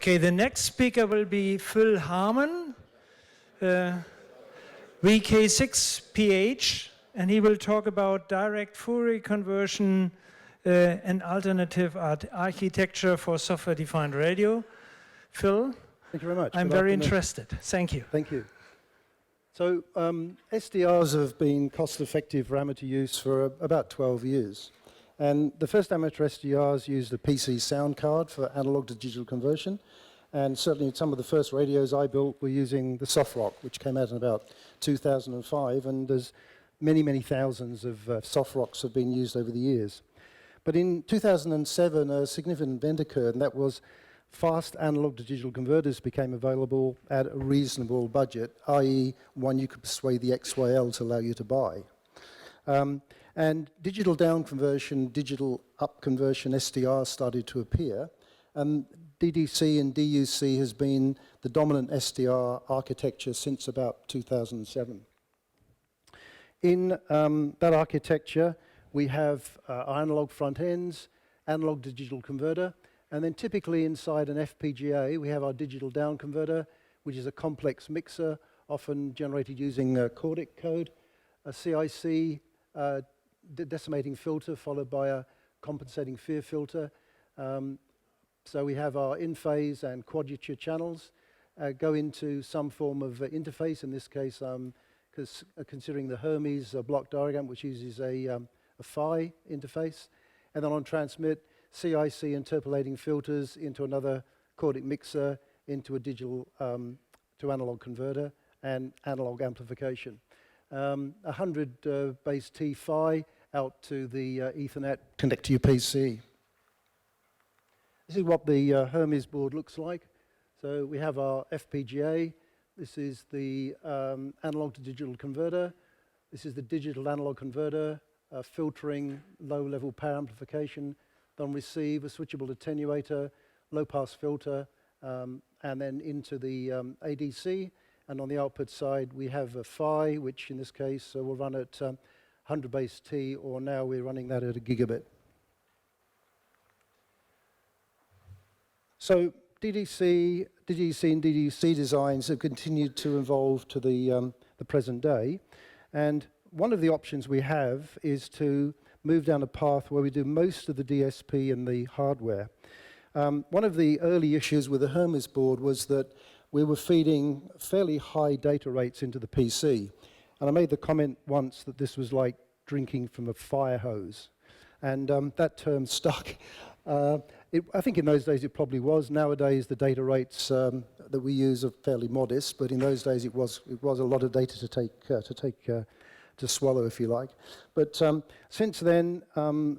Okay, the next speaker will be Phil Harman, VK6PH, and he will talk about direct Fourier conversion and alternative architecture for software-defined radio. Phil? Thank you very much. I'm very interested. Thank you. Thank you. So SDRs have been cost-effective for amateur use for about 12 years. And the first amateur SDRs used a PC sound card for analog to digital conversion. And certainly some of the first radios I built were using the Softrock, which came out in about 2005. And there's many, many thousands of Softrocks have been used over the years. But in 2007, a significant event occurred, and that was fast analog to digital converters became available at a reasonable budget, i.e. one you could persuade the XYL to allow you to buy. And digital down conversion, digital up conversion, SDR started to appear. DDC and DUC has been the dominant SDR architecture since about 2007. In that architecture, we have analog front ends, analog to digital converter, and then typically inside an FPGA, we have our digital down converter, which is a complex mixer, often generated using Cordic code, a CIC decimating filter followed by a compensating FEAR filter. So we have our in-phase and quadrature channels go into some form of interface. In this case, considering the Hermes block diagram, which uses a phi interface. And then on transmit, CIC interpolating filters into another Cordic mixer, into a digital to analog converter, and analog amplification. 100 base T phi out to the Ethernet, connect to your PC. This is what the Hermes board looks like. So we have our FPGA. This is the analog to digital converter. This is the digital analog converter, filtering, low-level power amplification. Then receive a switchable attenuator, low-pass filter, and then into the ADC. And on the output side, we have a phi, which in this case will run at 100 base T, or now we're running that at a gigabit. So DDC and DDC designs have continued to evolve to the present day. And one of the options we have is to move down a path where we do most of the DSP and the hardware. One of the early issues with the Hermes board was that we were feeding fairly high data rates into the PC. And I made the comment once that this was like drinking from a fire hose. And that term stuck. I think in those days it probably was. Nowadays the data rates that we use are fairly modest, but in those days it was a lot of data to swallow, if you like. But since then,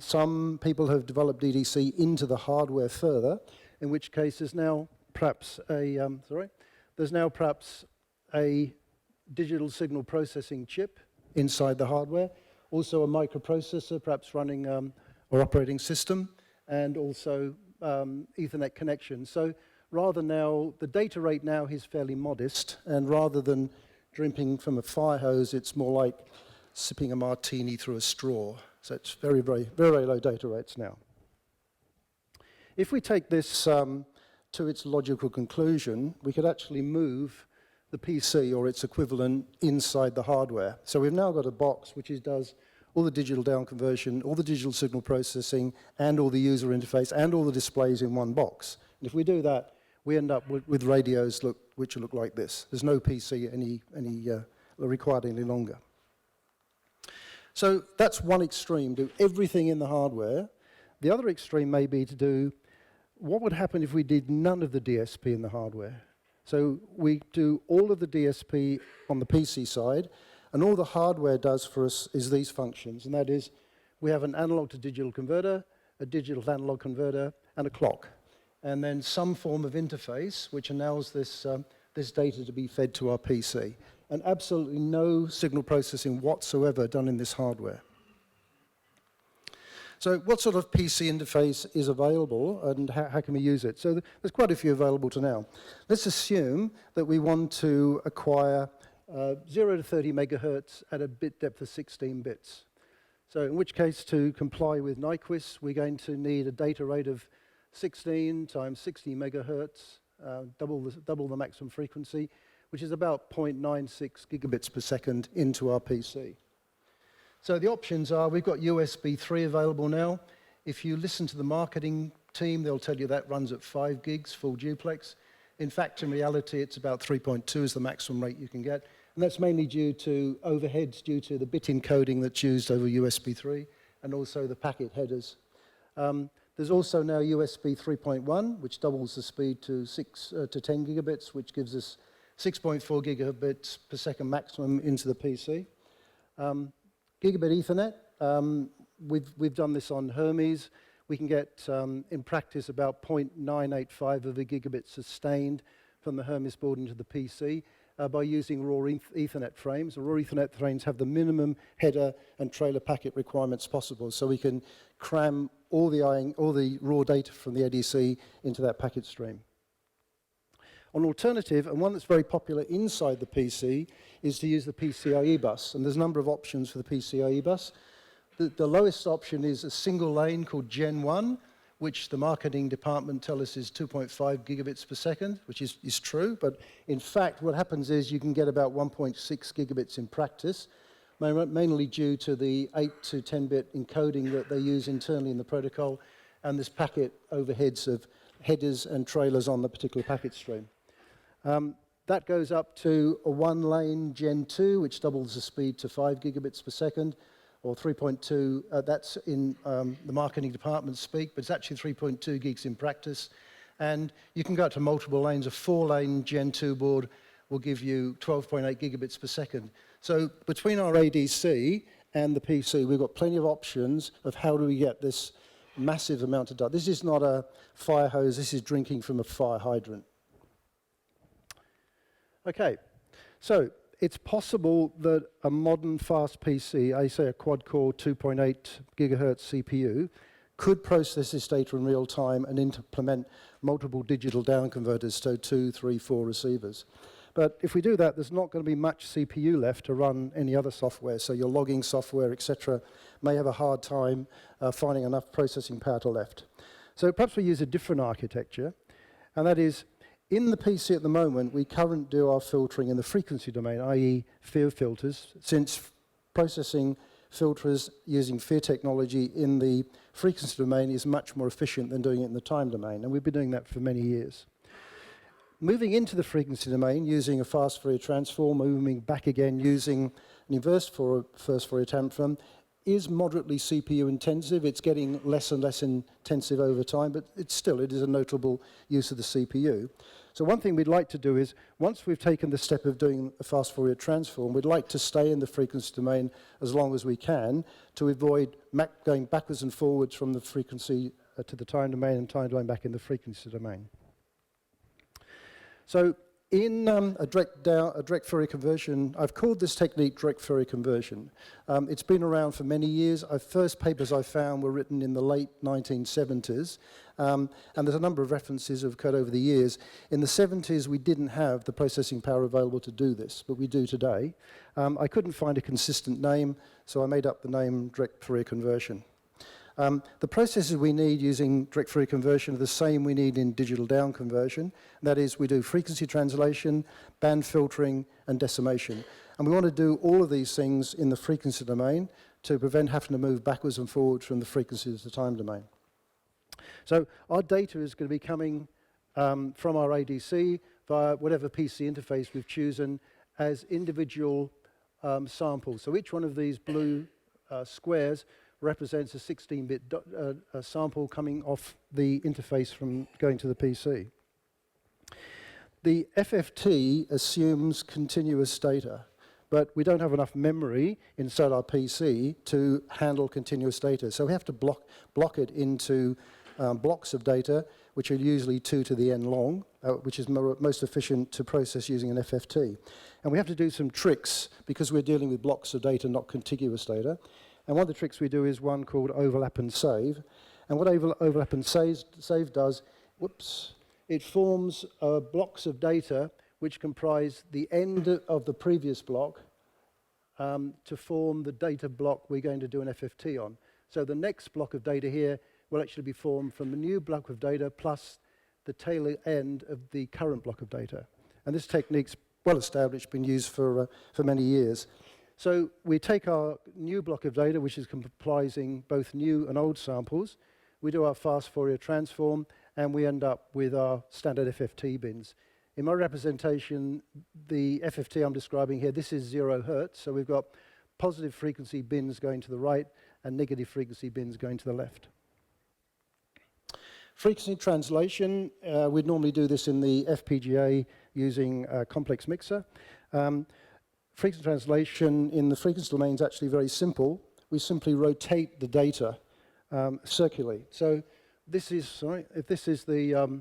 some people have developed DDC into the hardware further, in which case there's now perhaps a digital signal processing chip inside the hardware, also a microprocessor, perhaps running or operating system, and also Ethernet connection. So rather now, the data rate now is fairly modest, and rather than drinking from a fire hose, it's more like sipping a martini through a straw. So it's very, very, very low data rates now. If we take this to its logical conclusion, we could actually move the PC or its equivalent inside the hardware. So we've now got a box which does all the digital down conversion, all the digital signal processing, and all the user interface, and all the displays in one box. And if we do that, we end up with radios which look like this. There's no PC required any longer. So that's one extreme, do everything in the hardware. The other extreme may be to do what would happen if we did none of the DSP in the hardware. So we do all of the DSP on the PC side, and all the hardware does for us is these functions, and that is we have an analog to digital converter, a digital to analog converter, and a clock. And then some form of interface which allows this data to be fed to our PC. And absolutely no signal processing whatsoever done in this hardware. So what sort of PC interface is available, and how can we use it? So there's quite a few available to now. Let's assume that we want to acquire 0 to 30 megahertz at a bit depth of 16 bits. So in which case, to comply with Nyquist, we're going to need a data rate of 16 times 60 megahertz double the maximum frequency, which is about 0.96 gigabits per second into our PC. So the options are, we've got USB 3 available now. If you listen to the marketing team, they'll tell you that runs at 5 gigs, full duplex. In fact, in reality, it's about 3.2 is the maximum rate you can get. And that's mainly due to overheads, due to the bit encoding that's used over USB 3, and also the packet headers. There's also now USB 3.1, which doubles the speed to 10 gigabits, which gives us 6.4 gigabits per second maximum into the PC. Gigabit Ethernet, we've done this on Hermes. We can get, in practice, about 0.985 of a gigabit sustained from the Hermes board into the PC by using raw Ethernet frames. The raw Ethernet frames have the minimum header and trailer packet requirements possible, so we can cram all the raw data from the ADC into that packet stream. An alternative, and one that's very popular inside the PC, is to use the PCIe bus. And there's a number of options for the PCIe bus. The lowest option is a single lane called Gen 1, which the marketing department tell us is 2.5 gigabits per second, which is true. But in fact, what happens is you can get about 1.6 gigabits in practice, mainly due to the 8 to 10-bit encoding that they use internally in the protocol, and this packet overheads of headers and trailers on the particular packet stream. That goes up to a one-lane Gen 2, which doubles the speed to 5 gigabits per second, or 3.2. That's in the marketing department speak, but it's actually 3.2 gigs in practice. And you can go up to multiple lanes. A 4-lane Gen 2 board will give you 12.8 gigabits per second. So between our ADC and the PC, we've got plenty of options of how do we get this massive amount of data. This is not a fire hose. This is drinking from a fire hydrant. Okay, so it's possible that a modern fast PC, I say a quad-core 2.8 gigahertz CPU, could process this data in real time and implement multiple digital down converters, so 2, 3, 4 receivers. But if we do that, there's not going to be much CPU left to run any other software, so your logging software, etc., may have a hard time finding enough processing power to left. So perhaps we use a different architecture, and that is, in the PC at the moment, we currently do our filtering in the frequency domain, i.e. FEAR filters, since processing filters using FEAR technology in the frequency domain is much more efficient than doing it in the time domain, and we've been doing that for many years. Moving into the frequency domain using a fast Fourier transform, moving back again using an inverse first Fourier transform, is moderately CPU intensive. It's getting less and less intensive over time, but it is a notable use of the CPU. So one thing we'd like to do is, once we've taken the step of doing a fast Fourier transform, we'd like to stay in the frequency domain as long as we can to avoid going backwards and forwards from the frequency to the time domain and time domain back in the frequency domain. So in a direct Fourier conversion, I've called this technique direct Fourier conversion. It's been around for many years. First papers I found were written in the late 1970s, and there's a number of references have occurred over the years. In the 70s, we didn't have the processing power available to do this, but we do today. I couldn't find a consistent name, so I made up the name direct Fourier conversion. The processes we need using direct Fourier conversion are the same we need in digital down conversion. That is, we do frequency translation, band filtering, and decimation. And we want to do all of these things in the frequency domain to prevent having to move backwards and forwards from the frequency to the time domain. So our data is going to be coming from our ADC via whatever PC interface we've chosen as individual samples. So each one of these blue squares represents a 16-bit sample coming off the interface from going to the PC. The FFT assumes continuous data, but we don't have enough memory inside our PC to handle continuous data. So we have to block it into blocks of data, which are usually 2 to the n long, which is most efficient to process using an FFT. And we have to do some tricks because we're dealing with blocks of data, not contiguous data. And one of the tricks we do is one called overlap and save. And what overlap and save does, it forms blocks of data which comprise the end of the previous block to form the data block we're going to do an FFT on. So the next block of data here will actually be formed from a new block of data plus the tail end of the current block of data. And this technique's well established, been used for many years. So we take our new block of data, which is comprising both new and old samples. We do our fast Fourier transform, and we end up with our standard FFT bins. In my representation, the FFT I'm describing here, this is 0 hertz. So we've got positive frequency bins going to the right and negative frequency bins going to the left. Frequency translation, we'd normally do this in the FPGA using a complex mixer. Frequency translation in the frequency domain is actually very simple. We simply rotate the data circularly. So this is, if this is the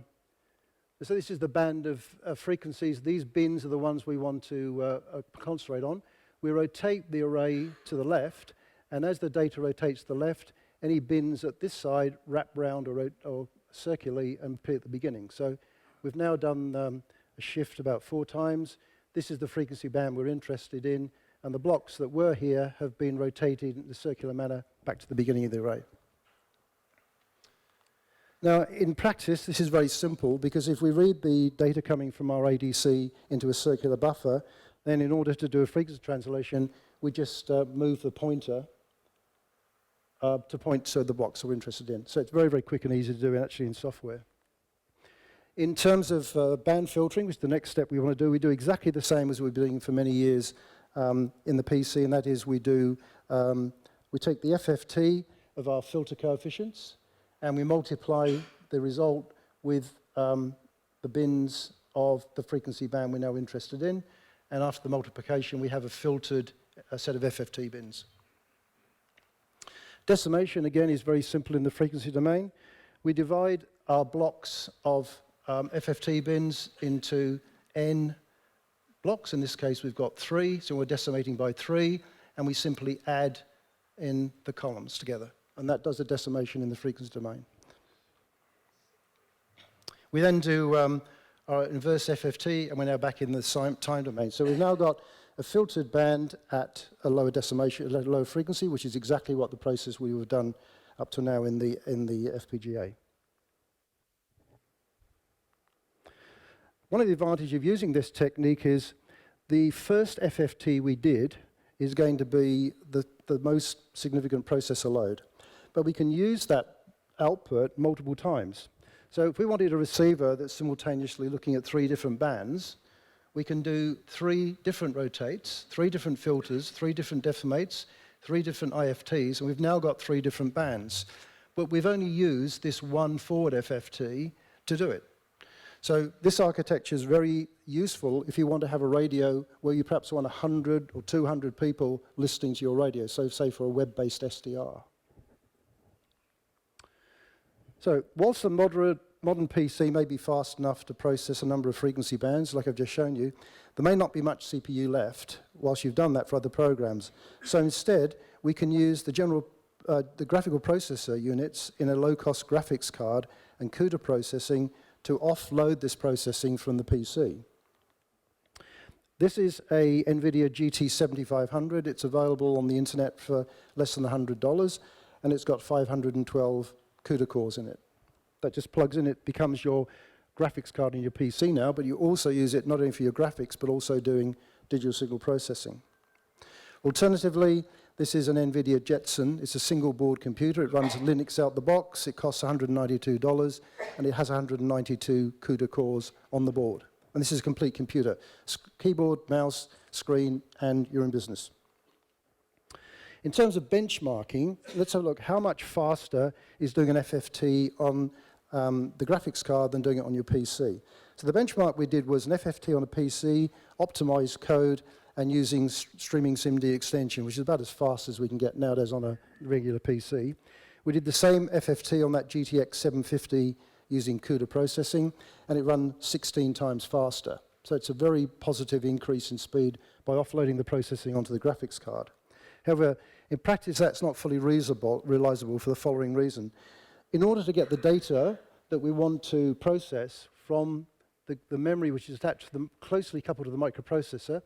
so this is the band of frequencies. These bins are the ones we want to concentrate on. We rotate the array to the left, and as the data rotates to the left, any bins at this side wrap round or circularly and appear at the beginning. So we've now done a shift about 4 times. This is the frequency band we're interested in, and the blocks that were here have been rotated in a circular manner back to the beginning of the array. Now, in practice, this is very simple, because if we read the data coming from our ADC into a circular buffer, then in order to do a frequency translation, we just move the pointer to point to the blocks we're interested in. So it's very, very quick and easy to do actually in software. In terms of band filtering, which is the next step we want to do, we do exactly the same as we've been doing for many years in the PC, and that is we take the FFT of our filter coefficients, and we multiply the result with the bins of the frequency band we're now interested in. And after the multiplication, we have a filtered set of FFT bins. Decimation, again, is very simple in the frequency domain. We divide our blocks of FFT bins into n blocks. In this case, we've got 3, so we're decimating by 3, and we simply add in the columns together. And that does a decimation in the frequency domain. We then do our inverse FFT, and we're now back in the time domain. So we've now got a filtered band at a lower decimation, at a lower frequency, which is exactly what the process we have done up to now in the FPGA. One of the advantages of using this technique is the first FFT we did is going to be the most significant processor load. But we can use that output multiple times. So if we wanted a receiver that's simultaneously looking at 3 different bands, we can do 3 different rotates, 3 different filters, 3 different decimates, 3 different IFTs, and we've now got 3 different bands. But we've only used this one forward FFT to do it. So this architecture is very useful if you want to have a radio where you perhaps want 100 or 200 people listening to your radio, so say for a web-based SDR. So whilst the modern PC may be fast enough to process a number of frequency bands, like I've just shown you, there may not be much CPU left whilst you've done that for other programs. So instead, we can use the graphical processor units in a low-cost graphics card and CUDA processing to offload this processing from the PC. This is a NVIDIA GT7500. It's available on the internet for less than $100, and it's got 512 CUDA cores in it. That just plugs in, it becomes your graphics card in your PC now, but you also use it not only for your graphics, but also doing digital signal processing. Alternatively, this is an NVIDIA Jetson. It's a single board computer. It runs Linux out the box. It costs $192, and it has 192 CUDA cores on the board. And this is a complete computer. Keyboard, mouse, screen, and you're in business. In terms of benchmarking, let's have a look. How much faster is doing an FFT on the graphics card than doing it on your PC? So the benchmark we did was an FFT on a PC, optimized code, and using streaming SIMD extension, which is about as fast as we can get nowadays on a regular PC. We did the same FFT on that GTX 750 using CUDA processing, and it ran 16 times faster. So it's a very positive increase in speed by offloading the processing onto the graphics card. However, in practice, that's not fully realizable for the following reason. In order to get the data that we want to process from the memory which is attached to closely coupled to the microprocessor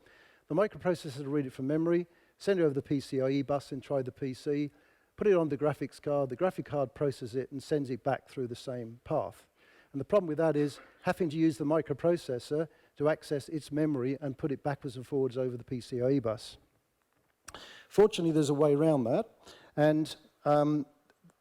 will read it from memory, send it over the PCIe bus inside the PC, put it on the graphics card, the graphic card processes it and sends it back through the same path. And the problem with that is having to use the microprocessor to access its memory and put it backwards and forwards over the PCIe bus. Fortunately, there's a way around that. And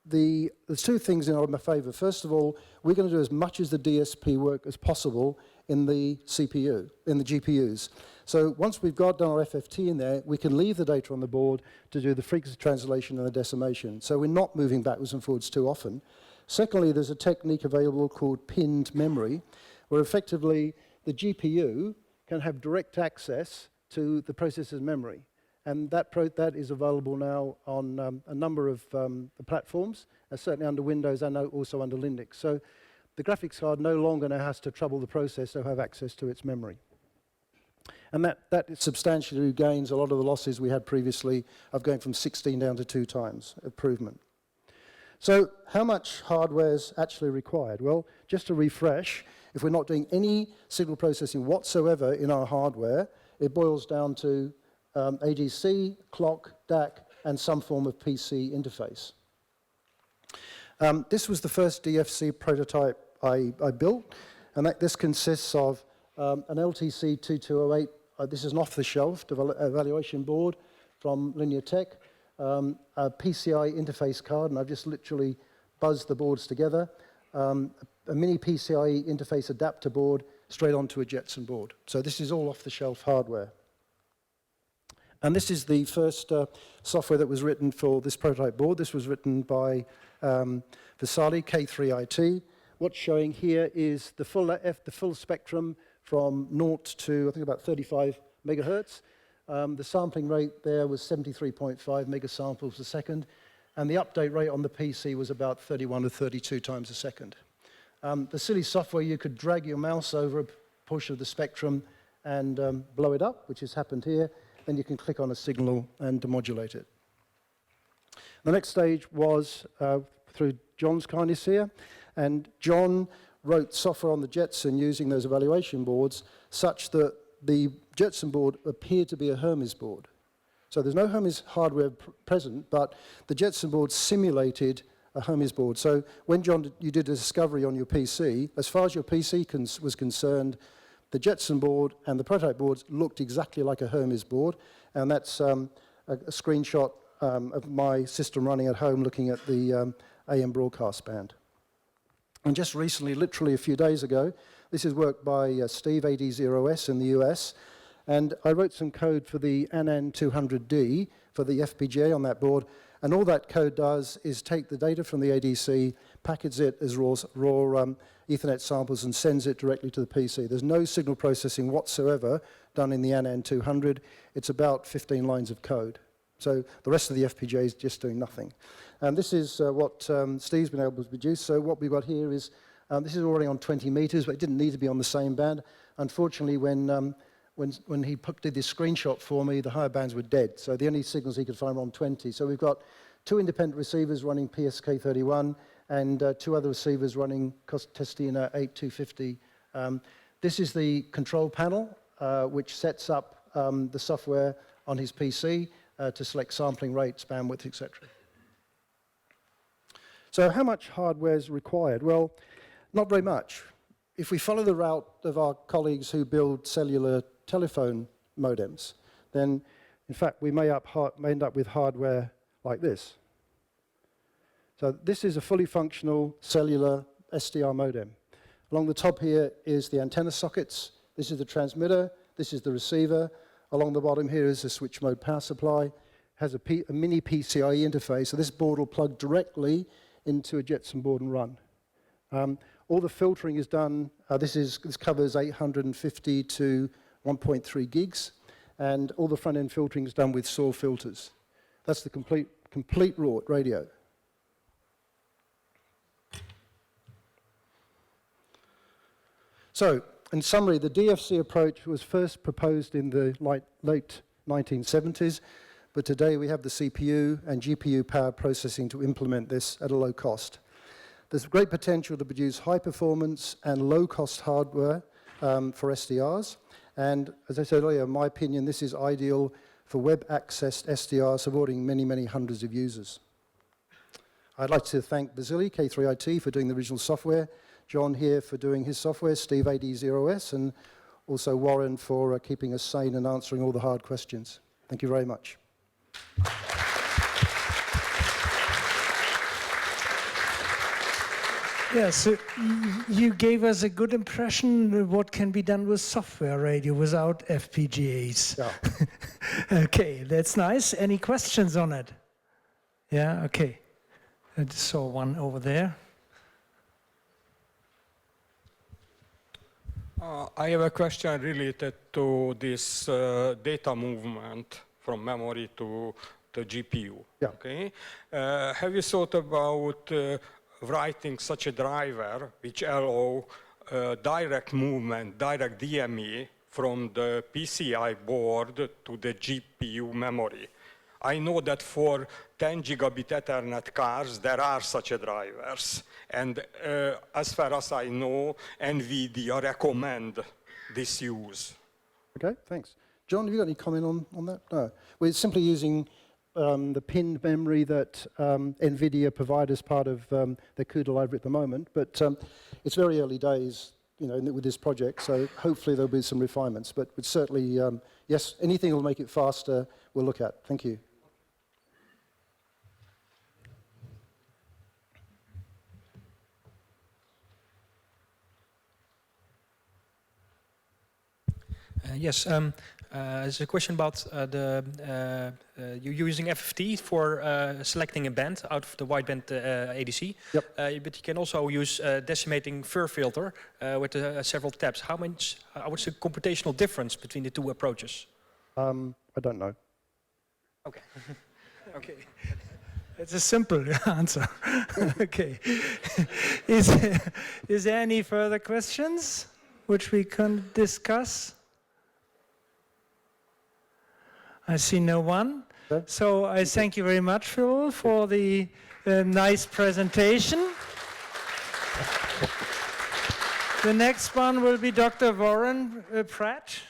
there's two things in my favor. First of all, we're going to do as much as the DSP work as possible in the CPU, in the GPUs. So once we've done our FFT in there, we can leave the data on the board to do the frequency translation and the decimation. So we're not moving backwards and forwards too often. Secondly, there's a technique available called pinned memory, where effectively the GPU can have direct access to the processor's memory. And that is available now on a number of the platforms, certainly under Windows and also under Linux. So the graphics card no longer now has to trouble the processor to have access to its memory. And that substantially gains a lot of the losses we had previously of going from 16 down to 2 times improvement. So how much hardware is actually required? Well, just to refresh, if we're not doing any signal processing whatsoever in our hardware, it boils down to ADC, clock, DAC, and some form of PC interface. This was the first DFC prototype I built, and this consists of an LTC 2208. This is an off-the-shelf evaluation board from Linear Tech, a PCI interface card, and I've just literally buzzed the boards together, a mini PCIe interface adapter board straight onto a Jetson board. So this is all off-the-shelf hardware. And this is the first software that was written for this prototype board. This was written by Vasali, K3IT. What's showing here is the full spectrum from 0 to, I think, about 35 megahertz. The sampling rate there was 73.5 megasamples a second, and the update rate on the PC was about 31 to 32 times a second. The silly software, you could drag your mouse over a portion of the spectrum and blow it up, which has happened here. Then you can click on a signal and demodulate it. The next stage was through John's kindness here, and John wrote software on the Jetson using those evaluation boards such that the Jetson board appeared to be a Hermes board. So there's no Hermes hardware present, but the Jetson board simulated a Hermes board. So when, John, you did a discovery on your PC, as far as your PC was concerned, the Jetson board and the prototype boards looked exactly like a Hermes board, and that's a screenshot of my system running at home looking at the AM broadcast band. And just recently, literally a few days ago, this is work by Steve, AD0S in the US, and I wrote some code for the ANAN 200D for the FPGA on that board, and all that code does is take the data from the ADC, package it as raw Ethernet samples, and sends it directly to the PC. There's no signal processing whatsoever done in the ANAN 200. It's about 15 lines of code. So the rest of the FPGA is just doing nothing. And this is what Steve's been able to produce. So what we've got here is, this is already on 20 meters, but it didn't need to be on the same band. Unfortunately, when he did this screenshot for me, the higher bands were dead. So the only signals he could find were on 20. So we've got 2 independent receivers running PSK31 and 2 other receivers running Testina 8250. This is the control panel, which sets up the software on his PC to select sampling rates, bandwidth, etc. So how much hardware is required? Well, not very much. If we follow the route of our colleagues who build cellular telephone modems, then in fact we may end up with hardware like this. So this is a fully functional cellular SDR modem. Along the top here is the antenna sockets. This is the transmitter. This is the receiver. Along the bottom here is the switch mode power supply. It has a mini PCIe interface. So this board will plug directly into a Jetson board and run. All the filtering is done. This covers 850 to 1.3 gigs, and all the front-end filtering is done with SAW filters. That's the complete raw radio. So, in summary, the DFC approach was first proposed in the late 1970s, but today we have the CPU and GPU power processing to implement this at a low cost. There's great potential to produce high performance and low cost hardware for SDRs. And as I said earlier, in my opinion, this is ideal for web accessed SDRs supporting many, many hundreds of users. I'd like to thank Vasily, K3IT, for doing the original software, John here for doing his software, Steve AD0S, and also Warren for keeping us sane and answering all the hard questions. Thank you very much. Yeah, so you gave us a good impression of what can be done with software radio without FPGAs. Yeah. Okay, that's nice. Any questions on it? Yeah, okay. I just saw one over there. I have a question related to this data movement from memory to the GPU. Yeah. Okay. Have you thought about writing such a driver which allow direct movement, direct DME from the PCI board to the GPU memory? I know that for 10 gigabit Ethernet cards, there are such a drivers. And as far as I know, NVIDIA recommend this use. Okay, thanks. John, have you got any comment on that? No. We're simply using the pinned memory that NVIDIA provide as part of their CUDA library at the moment, but it's very early days, you know, with this project, so hopefully there'll be some refinements, but certainly, yes, anything that will make it faster, we'll look at. Thank you. Yes, there's a question about you're using FFT for selecting a band out of the wideband ADC. Yep. But you can also use decimating FIR filter with several taps. What's the computational difference between the two approaches? I don't know. Okay. Okay. It's a simple answer. Okay. Is there any further questions which we can discuss? I see no one. Okay. So I thank you very much, Phil, for the nice presentation. The next one will be Dr. Warren Pratt.